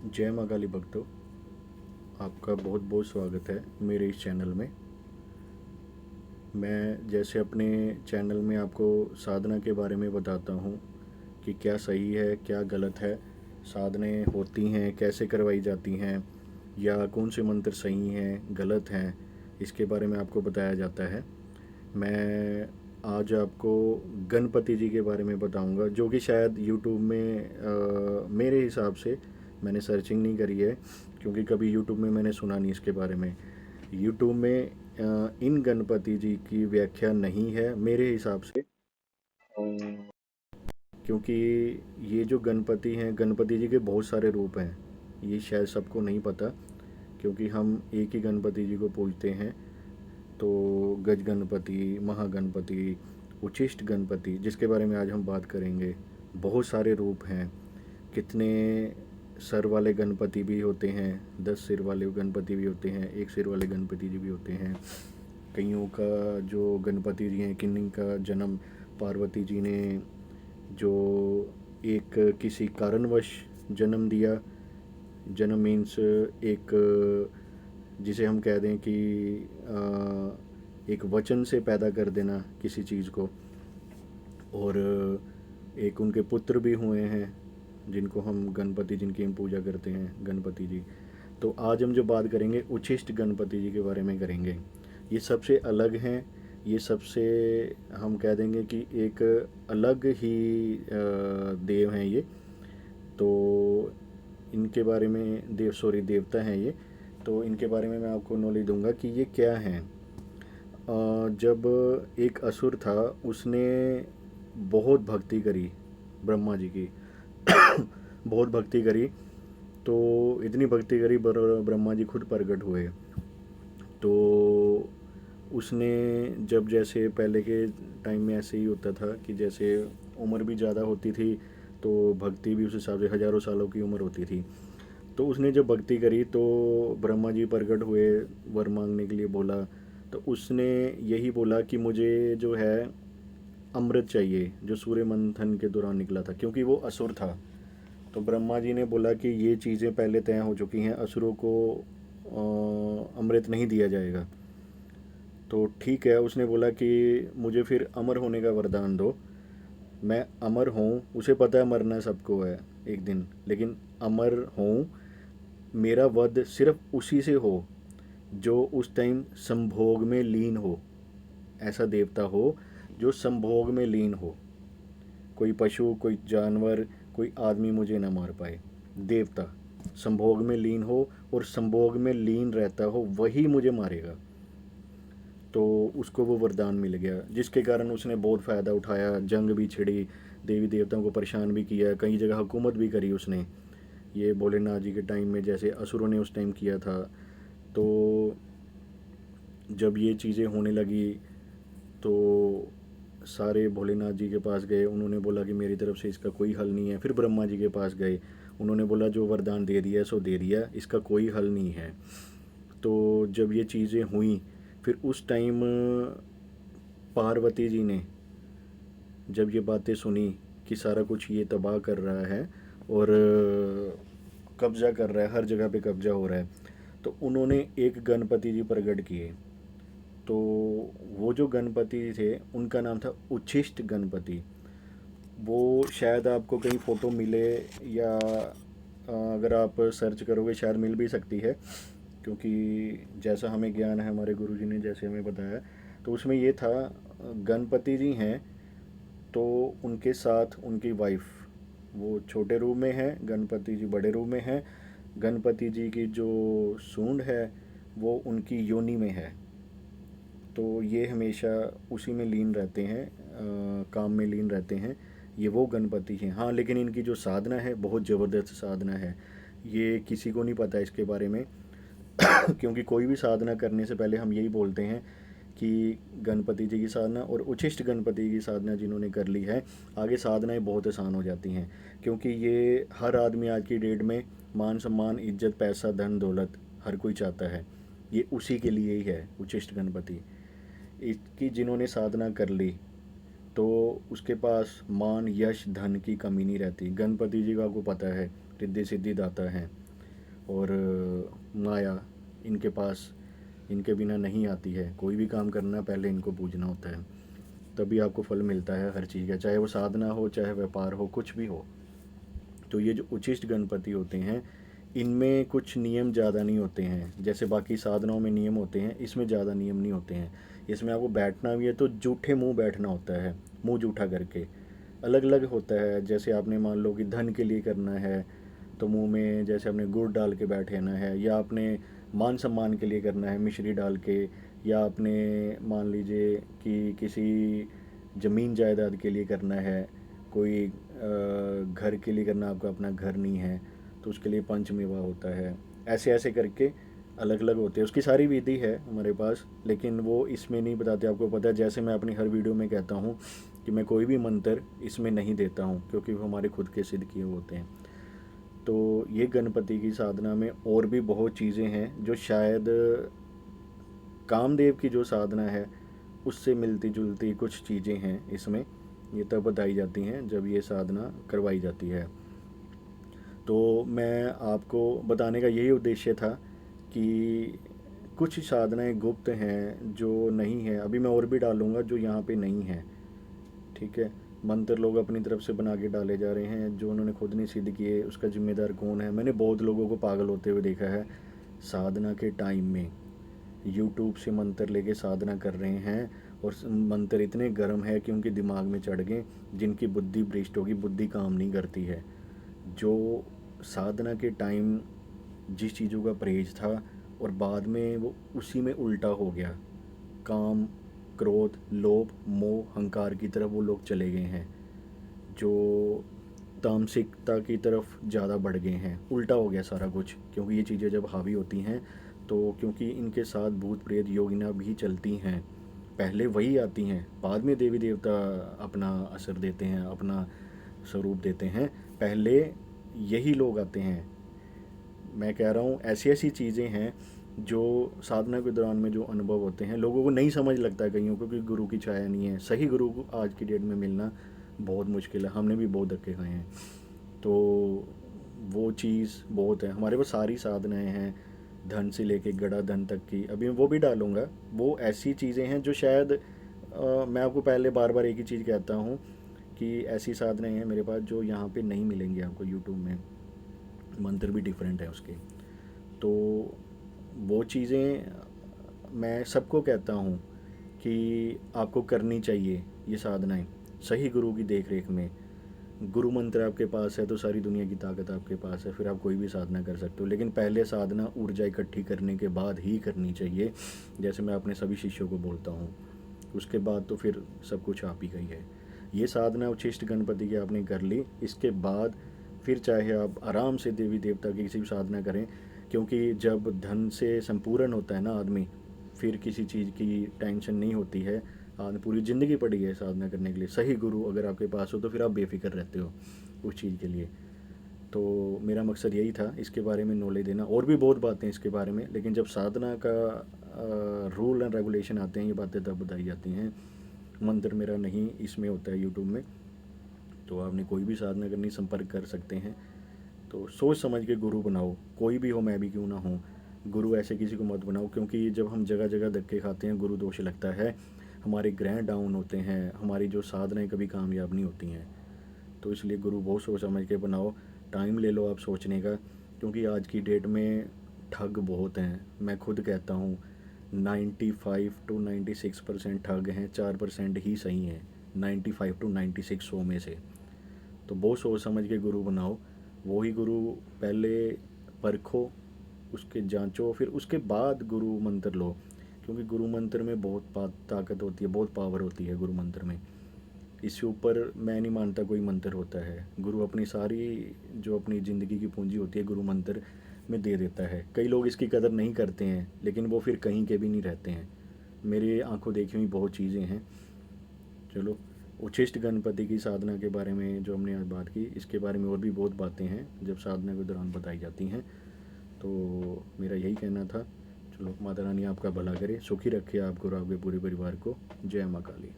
जय माँ काली भक्तों, आपका बहुत बहुत स्वागत है मेरे इस चैनल में। मैं जैसे अपने चैनल में आपको साधना के बारे में बताता हूँ कि क्या सही है क्या गलत है, साधनाएँ होती हैं कैसे करवाई जाती हैं, या कौन से मंत्र सही हैं गलत हैं, इसके बारे में आपको बताया जाता है। मैं आज आपको गणपति जी के बारे में बताऊंगा, जो कि शायद यूट्यूब में मेरे हिसाब से मैंने सर्चिंग नहीं करी है, क्योंकि कभी यूट्यूब में मैंने सुना नहीं इसके बारे में। यूट्यूब में इन गणपति जी की व्याख्या नहीं है मेरे हिसाब से। क्योंकि ये जो गणपति हैं, गणपति जी के बहुत सारे रूप हैं, ये शायद सबको नहीं पता, क्योंकि हम एक ही गणपति जी को पूजते हैं। तो गज गणपति, महागणपति, उच्छिष्ट गणपति, जिसके बारे में आज हम बात करेंगे। बहुत सारे रूप हैं, कितने सर वाले गणपति भी होते हैं, 10 सिर वाले गणपति भी होते हैं, एक सिर वाले गणपति जी भी होते हैं। कईयों का जो गणपति जी हैं, किन्हीं का जन्म पार्वती जी ने जो एक किसी कारणवश जन्म दिया। जन्म मीन्स एक, जिसे हम कह दें कि एक वचन से पैदा कर देना किसी चीज़ को। और एक उनके पुत्र भी हुए हैं जिनको हम गणपति, जिनकी हम पूजा करते हैं, गणपति जी। तो आज हम जो बात करेंगे उच्छिष्ट गणपति जी के बारे में करेंगे। ये सबसे अलग हैं, ये सबसे, हम कह देंगे कि एक अलग ही देव हैं ये। तो इनके बारे में देवता हैं ये। तो इनके बारे में मैं आपको नॉलेज दूंगा कि ये क्या हैं। जब एक असुर था, उसने बहुत भक्ति करी ब्रह्मा जी की बहुत भक्ति करी। तो इतनी भक्ति करी, ब्रह्मा जी खुद प्रकट हुए। तो उसने, जब जैसे पहले के टाइम में ऐसे ही होता था कि जैसे उम्र भी ज़्यादा होती थी, तो भक्ति भी उस हिसाब से हज़ारों सालों की उम्र होती थी। तो उसने जब भक्ति करी तो ब्रह्मा जी प्रकट हुए, वर मांगने के लिए बोला। तो उसने यही बोला कि मुझे जो है अमृत चाहिए, जो सूर्य मंथन के दौरान निकला था, क्योंकि वो असुर था। तो ब्रह्मा जी ने बोला कि ये चीज़ें पहले तय हो चुकी हैं, असुरों को अमृत नहीं दिया जाएगा। तो ठीक है, उसने बोला कि मुझे फिर अमर होने का वरदान दो। मैं अमर हूँ, उसे पता है मरना सबको है एक दिन, लेकिन अमर हूँ, मेरा वध सिर्फ उसी से हो जो उस टाइम संभोग में लीन हो। ऐसा देवता हो जो संभोग में लीन हो। कोई पशु, कोई जानवर, कोई आदमी मुझे ना मार पाए। देवता संभोग में लीन हो, और संभोग में लीन रहता हो, वही मुझे मारेगा। तो उसको वो वरदान मिल गया, जिसके कारण उसने बहुत फ़ायदा उठाया, जंग भी छिड़ी, देवी देवताओं को परेशान भी किया, कई जगह हुकूमत भी करी उसने, ये भोलेनाथ जी के टाइम में जैसे असुरों ने उस टाइम किया था। तो जब ये चीज़ें होने लगी तो सारे भोलेनाथ जी के पास गए। उन्होंने बोला कि मेरी तरफ से इसका कोई हल नहीं है। फिर ब्रह्मा जी के पास गए, उन्होंने बोला जो वरदान दे दिया सो दे दिया, इसका कोई हल नहीं है। तो जब ये चीज़ें हुई, फिर उस टाइम पार्वती जी ने जब ये बातें सुनी कि सारा कुछ ये तबाह कर रहा है और कब्ज़ा कर रहा है, हर जगह पे कब्ज़ा हो रहा है, तो उन्होंने एक गणपति जी प्रकट किए। तो वो जो गणपति थे उनका नाम था उच्छिष्ट गणपति। वो शायद आपको कहीं फ़ोटो मिले, या अगर आप सर्च करोगे शायद मिल भी सकती है, क्योंकि जैसा हमें ज्ञान है, हमारे गुरुजी ने जैसे हमें बताया, तो उसमें ये था, गणपति जी हैं तो उनके साथ उनकी वाइफ, वो छोटे रूप में है, गणपति जी बड़े रूप में हैं। गणपति जी की जो सूंड है वो उनकी योनि में है। तो ये हमेशा उसी में लीन रहते हैं, काम में लीन रहते हैं। ये वो गणपति हैं। हाँ, लेकिन इनकी जो साधना है बहुत ज़बरदस्त साधना है, ये किसी को नहीं पता इसके बारे में क्योंकि कोई भी साधना करने से पहले हम यही बोलते हैं कि गणपति जी की साधना और उच्छिष्ट गणपति की साधना जिन्होंने कर ली है, आगे साधनाएं बहुत आसान हो जाती हैं। क्योंकि ये हर आदमी आज की डेट में मान सम्मान, इज्जत, पैसा, धन दौलत हर कोई चाहता है, ये उसी के लिए ही है उच्छिष्ट गणपति। इसकी जिन्होंने साधना कर ली तो उसके पास मान, यश, धन की कमी नहीं रहती। गणपति जी का आपको पता है, रिद्धि सिद्धि दाता हैं। और माया इनके पास, इनके बिना नहीं आती है। कोई भी काम करना पहले इनको पूजना होता है, तभी आपको फल मिलता है हर चीज़ का, चाहे वो साधना हो, चाहे व्यापार हो, कुछ भी हो। तो ये जो उच्छिष्ट गणपति होते हैं, इनमें कुछ नियम ज़्यादा नहीं होते हैं, जैसे बाकी साधनाओं में नियम होते हैं, इसमें ज़्यादा नियम नहीं होते हैं। इसमें आपको बैठना भी है तो जूठे मुंह बैठना होता है, मुंह जूठा करके। अलग अलग होता है, जैसे आपने मान लो कि धन के लिए करना है तो मुंह में जैसे आपने गुड़ डाल के बैठना है, या आपने मान सम्मान के लिए करना है मिश्री डाल के, या आपने मान लीजिए कि किसी ज़मीन जायदाद के लिए करना है, कोई घर के लिए करना, आपका अपना घर नहीं है तो उसके लिए पंचमेवा होता है। ऐसे ऐसे करके अलग अलग होते हैं, उसकी सारी विधि है हमारे पास, लेकिन वो इसमें नहीं बताते। आपको पता है, जैसे मैं अपनी हर वीडियो में कहता हूँ कि मैं कोई भी मंत्र इसमें नहीं देता हूँ, क्योंकि वो हमारे खुद के सिद्ध किए होते हैं। तो ये गणपति की साधना में और भी बहुत चीज़ें हैं जो शायद कामदेव की जो साधना है उससे मिलती जुलती कुछ चीज़ें हैं इसमें। ये तब बताई जाती हैं जब ये साधना करवाई जाती है। तो मैं आपको बताने का यही उद्देश्य था कि कुछ साधनाएं गुप्त हैं जो नहीं है, अभी मैं और भी डालूँगा जो यहाँ पे नहीं है, ठीक है। मंत्र लोग अपनी तरफ से बना के डाले जा रहे हैं, जो उन्होंने खुद नहीं सिद्ध किए। उसका जिम्मेदार कौन है? मैंने बहुत लोगों को पागल होते हुए देखा है साधना के टाइम में, यूट्यूब से मंत्र लेके साधना कर रहे हैं, और मंत्र इतने गर्म है कि उनके दिमाग में चढ़ गए, जिनकी बुद्धि भ्रष्ट होगी, बुद्धि काम नहीं करती है। जो साधना के टाइम जिस चीज़ों का परहेज था और बाद में वो उसी में उल्टा हो गया, काम, क्रोध, लोभ, मोह, अहंकार की तरफ वो लोग चले गए हैं, जो तामसिकता की तरफ ज़्यादा बढ़ गए हैं। उल्टा हो गया सारा कुछ, क्योंकि ये चीज़ें जब हावी होती हैं तो, क्योंकि इनके साथ भूत प्रेत योगिना भी चलती हैं, पहले वही आती हैं, बाद में देवी देवता अपना असर देते हैं, अपना स्वरूप देते हैं, पहले यही लोग आते हैं। मैं कह रहा हूँ ऐसी ऐसी चीज़ें हैं जो साधना के दौरान में जो अनुभव होते हैं, लोगों को नहीं समझ लगता है कईयों को, क्योंकि गुरु की छाया नहीं है। सही गुरु को आज की डेट में मिलना बहुत मुश्किल है, हमने भी बहुत धक्के खाए हैं। तो वो चीज़ बहुत है। हमारे पास सारी साधनाएं हैं, धन से लेके गड़ा धन तक की, अभी वो भी डालूँगा। वो ऐसी चीज़ें हैं जो शायद मैं आपको पहले बार बार एक ही चीज़ कहता हूँ कि ऐसी साधनाएं हैं मेरे पास जो यहाँ पे नहीं मिलेंगी आपको यूट्यूब में, मंत्र भी डिफरेंट है उसके। तो वो चीज़ें मैं सबको कहता हूँ कि आपको करनी चाहिए ये साधनाएं, सही गुरु की देख रेख में। गुरु मंत्र आपके पास है तो सारी दुनिया की ताकत आपके पास है, फिर आप कोई भी साधना कर सकते हो। लेकिन पहले साधना ऊर्जा इकट्ठी करने के बाद ही करनी चाहिए, जैसे मैं अपने सभी शिष्यों को बोलता हूँ। उसके बाद तो फिर सब कुछ आप ही का ही है। ये साधना उच्छिष्ट गणपति की आपने कर ली, इसके बाद फिर चाहे आप आराम से देवी देवता की किसी भी साधना करें, क्योंकि जब धन से संपूर्ण होता है ना आदमी, फिर किसी चीज़ की टेंशन नहीं होती है। पूरी ज़िंदगी पड़ी है साधना करने के लिए। सही गुरु अगर आपके पास हो तो फिर आप बेफिक्र रहते हो उस चीज़ के लिए। तो मेरा मकसद यही था इसके बारे में नॉलेज देना। और भी बहुत बातें इसके बारे में, लेकिन जब साधना का रूल एंड रेगुलेशन आते हैं, ये बातें तब बताई जाती हैं। मंत्र मेरा नहीं इसमें होता है यूट्यूब में। तो आपने कोई भी साधना करनी, संपर्क कर सकते हैं। तो सोच समझ के गुरु बनाओ, कोई भी हो, मैं भी क्यों ना हूँ। गुरु ऐसे किसी को मत बनाओ, क्योंकि जब हम जगह जगह धक्के खाते हैं, गुरु दोष लगता है, हमारे ग्रह डाउन होते हैं, हमारी जो साधनाएं कभी कामयाब नहीं होती हैं। तो इसलिए गुरु बहुत सोच समझ के बनाओ, टाइम ले लो आप सोचने का, क्योंकि आज की डेट में ठग बहुत हैं। मैं खुद कहता हूँ 95 to 96% ठग हैं, 4% ही सही हैं, 95 to 96 100 में से। तो बहुत सोच समझ के गुरु बनाओ। वही गुरु पहले परखो, उसके जांचो, फिर उसके बाद गुरु मंत्र लो, क्योंकि गुरु मंत्र में बहुत ताकत होती है, बहुत पावर होती है गुरु मंत्र में। इससे ऊपर मैं नहीं मानता कोई मंत्र होता है। गुरु अपनी सारी जो अपनी ज़िंदगी की पूंजी होती है गुरु मंत्र में दे देता है। कई लोग इसकी कदर नहीं करते हैं, लेकिन वो फिर कहीं के भी नहीं रहते हैं। मेरे आंखों देखी हुई बहुत चीज़ें हैं। चलो, उच्छिष्ट गणपति की साधना के बारे में जो हमने आज बात की, इसके बारे में और भी बहुत बातें हैं जब साधना के दौरान बताई जाती हैं। तो मेरा यही कहना था। चलो, माता रानी आपका भला करे, सुखी रखे आपको और आपके पूरे परिवार को। जय माँ काली।